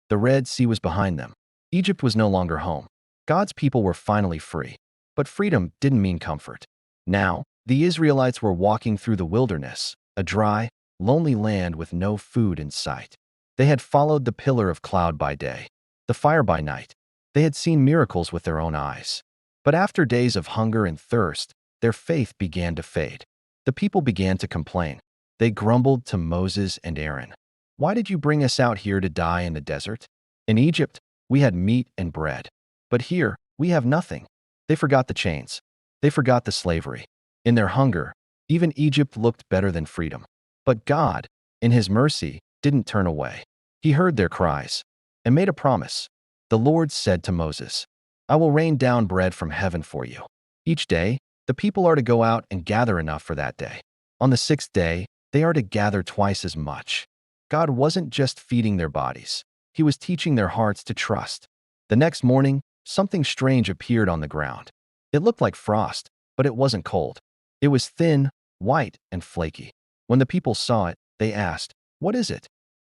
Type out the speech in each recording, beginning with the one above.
The Red Sea was behind them. Egypt was no longer home. God's people were finally free. But freedom didn't mean comfort. Now, the Israelites were walking through the wilderness, a dry, lonely land with no food in sight. They had followed the pillar of cloud by day, the fire by night. They had seen miracles with their own eyes. But after days of hunger and thirst, their faith began to fade. The people began to complain. They grumbled to Moses and Aaron. "Why did you bring us out here to die in the desert? In Egypt, we had meat and bread. But here, we have nothing." They forgot the chains. They forgot the slavery. In their hunger, even Egypt looked better than freedom. But God, in His mercy, didn't turn away. He heard their cries and made a promise. The Lord said to Moses, "I will rain down bread from heaven for you. Each day, the people are to go out and gather enough for that day. On the sixth day, they are to gather twice as much." God wasn't just feeding their bodies. He was teaching their hearts to trust. The next morning, something strange appeared on the ground. It looked like frost, but it wasn't cold. It was thin, white, and flaky. When the people saw it, they asked, "What is it?"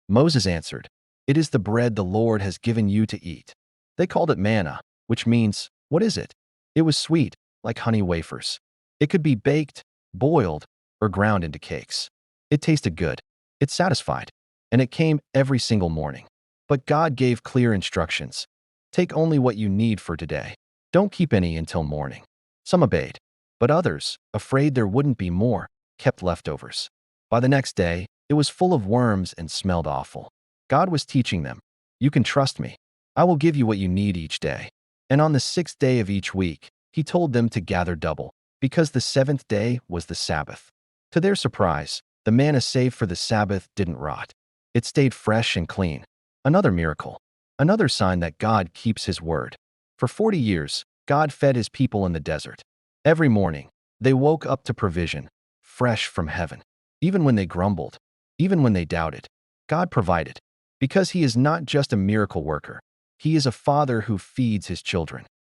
Moses answered, "It is the bread the Lord has given you to eat." They called it manna, which means, "What is it?" It was sweet, like honey wafers. It could be baked, boiled, or ground into cakes. It tasted good. It satisfied. And it came every single morning. But God gave clear instructions. Take only what you need for today. Don't keep any until morning. Some obeyed, but others, afraid there wouldn't be more, kept leftovers. By the next day, it was full of worms and smelled awful. God was teaching them, "You can trust me. I will give you what you need each day." And on the sixth day of each week, He told them to gather double, because the seventh day was the Sabbath. To their surprise, the manna saved for the Sabbath didn't rot. It stayed fresh and clean. Another miracle. Another sign that God keeps His word. For 40 years, God fed His people in the desert. Every morning, they woke up to provision, fresh from heaven. Even when they grumbled, even when they doubted, God provided. Because He is not just a miracle worker. He is a Father who feeds His children.